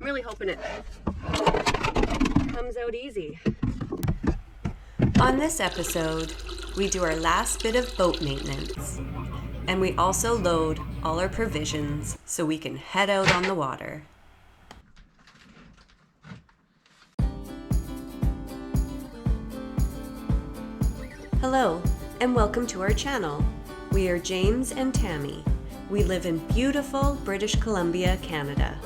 I'm really hoping it comes out easy. On this episode, we do our last bit of boat maintenance, and we also load all our provisions so we can head out on the water. Hello, and welcome to our channel. We are James and Tammy. We live in beautiful British Columbia, Canada.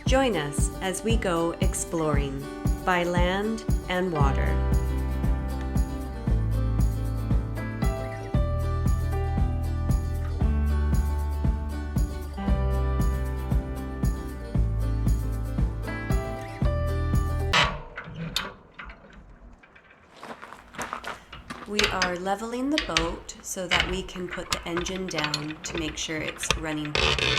Join us as we go exploring by land and water. We are leveling the boat so that we can put the engine down to make sure it's running properly.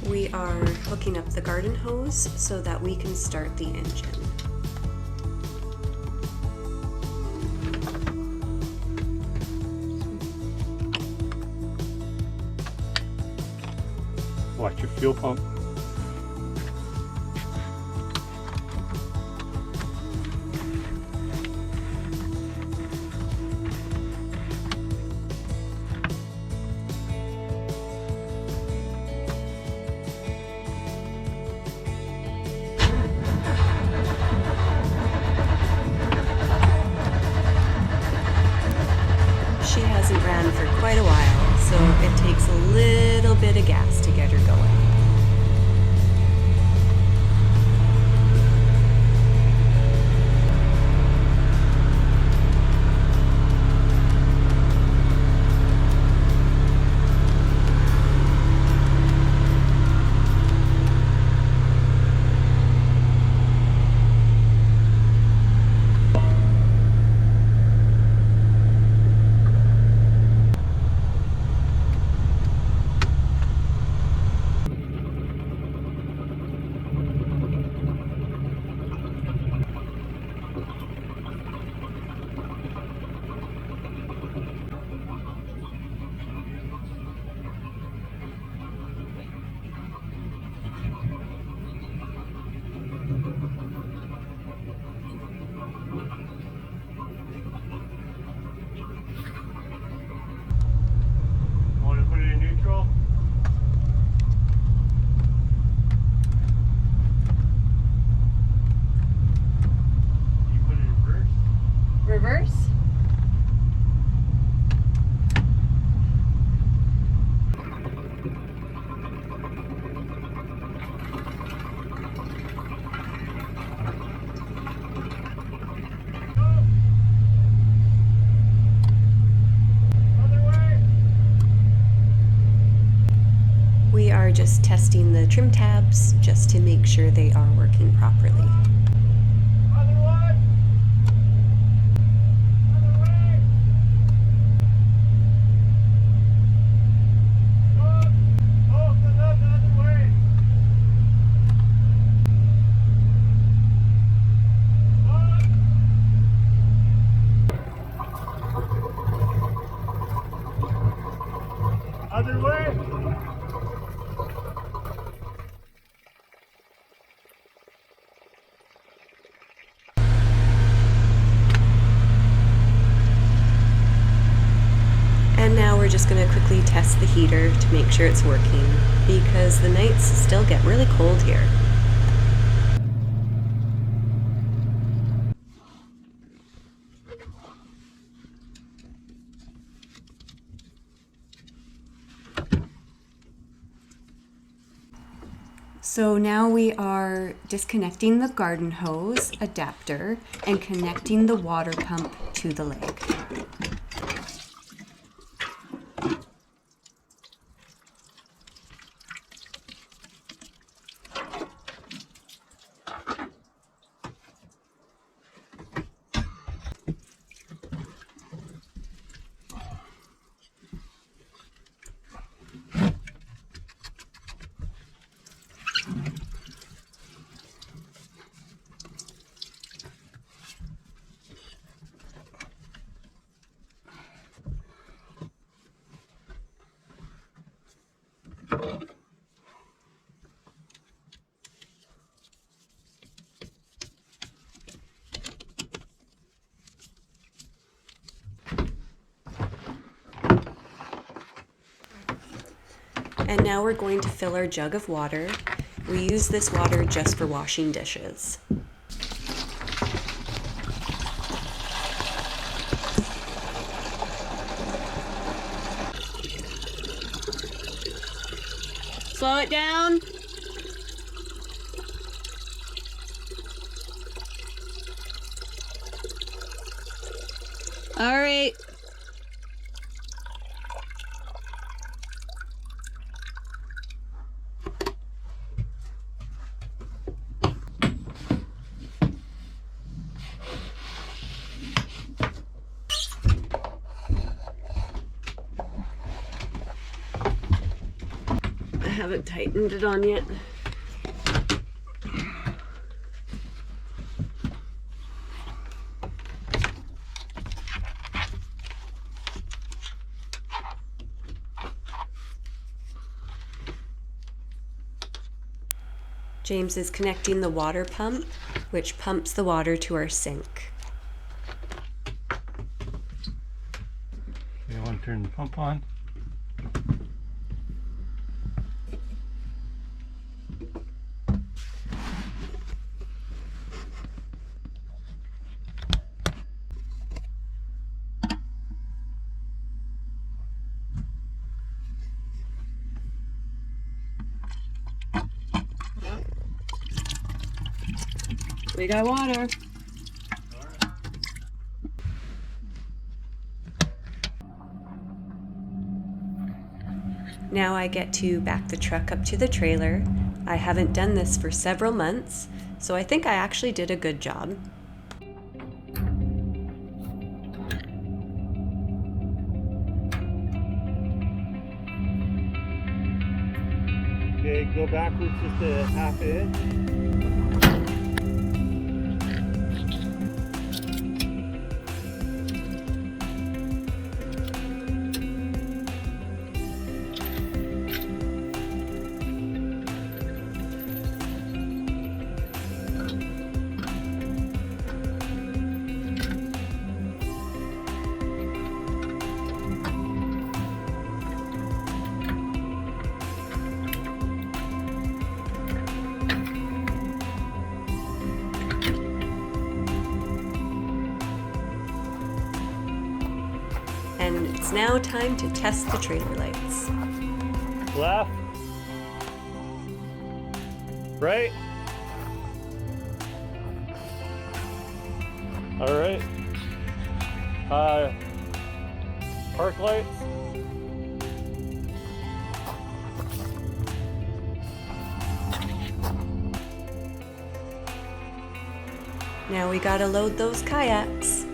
We are hooking up the garden hose so that we can start the engine. Watch your fuel pump. She hasn't ran for quite a while, so it takes a little bit of gas to get her going. Want to put it in neutral? You put it in reverse? Reverse? We are just testing the trim tabs just to make sure they are working properly. Other way. And now we're just going to quickly test the heater to make sure it's working, because the nights still get really cold here. So now we are disconnecting the garden hose adapter and connecting the water pump to the leg. And now we're going to fill our jug of water. We use this water just for washing dishes. Slow it down. All right. I haven't tightened it on yet. James is connecting the water pump, which pumps the water to our sink. You want to turn the pump on? We got water. Now I get to back the truck up to the trailer. I haven't done this for several months, so I think I actually did a good job. Okay, go backwards just a half inch. And it's now time to test the trailer lights. Left. Right. All right. Park lights. Now we gotta load those kayaks.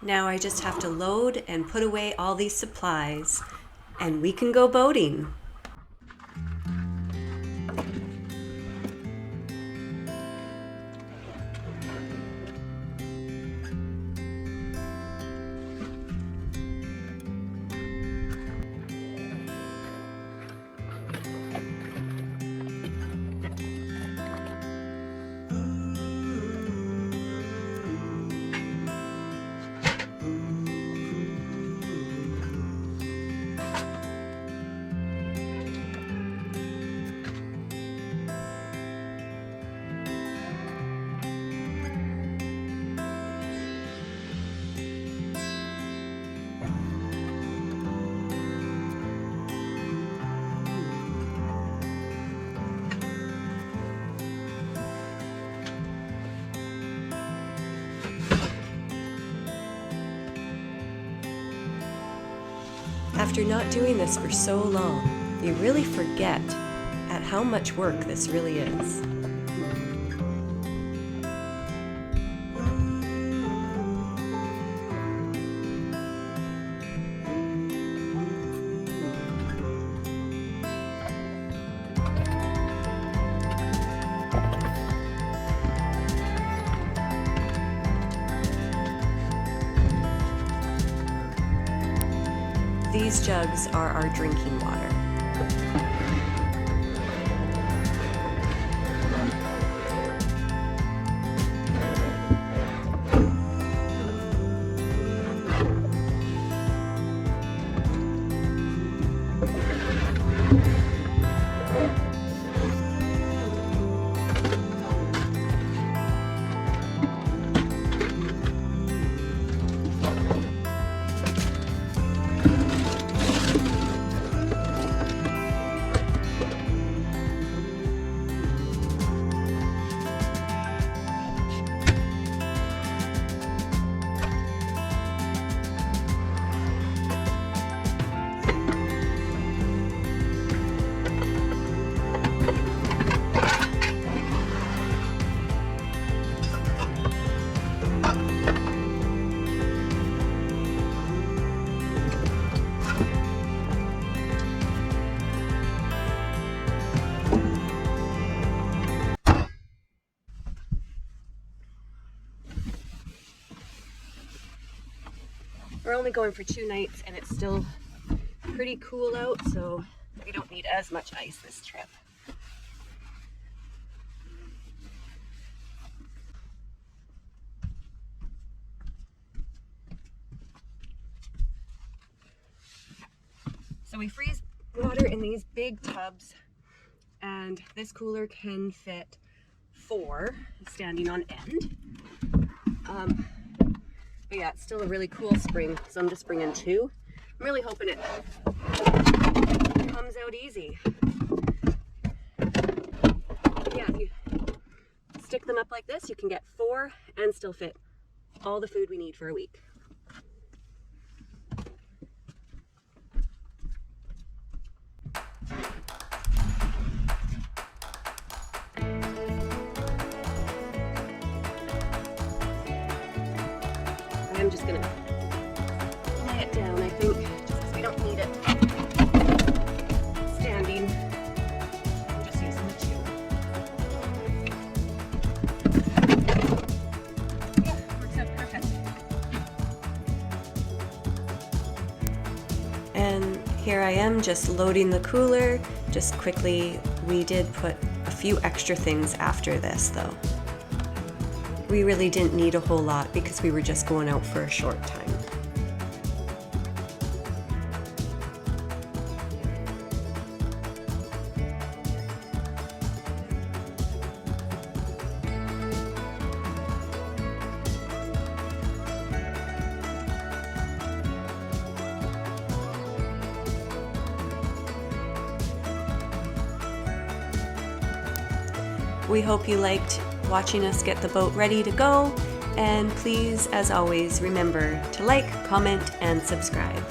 Now I just have to load and put away all these supplies, and we can go boating. After not doing this for so long, you really forget at how much work this really is. These jugs are our drinking water. We're only going for 2 nights and it's still pretty cool out, so we don't need as much ice this trip. So we freeze water in these big tubs, and this cooler can fit 4 standing on end. But yeah, it's still a really cool spring, so I'm just bringing 2. I'm really hoping it comes out easy. Yeah, if you stick them up like this, you can get 4 and still fit all the food we need for a week. I'm just gonna lay it down, I think, just because we don't need it standing. I'm just using the 2. Yeah, works out perfect. And here I am just loading the cooler. Just quickly, we did put a few extra things after this though. We really didn't need a whole lot because we were just going out for a short time. We hope you liked watching us get the boat ready to go, and please, as always, remember to like, comment, and subscribe.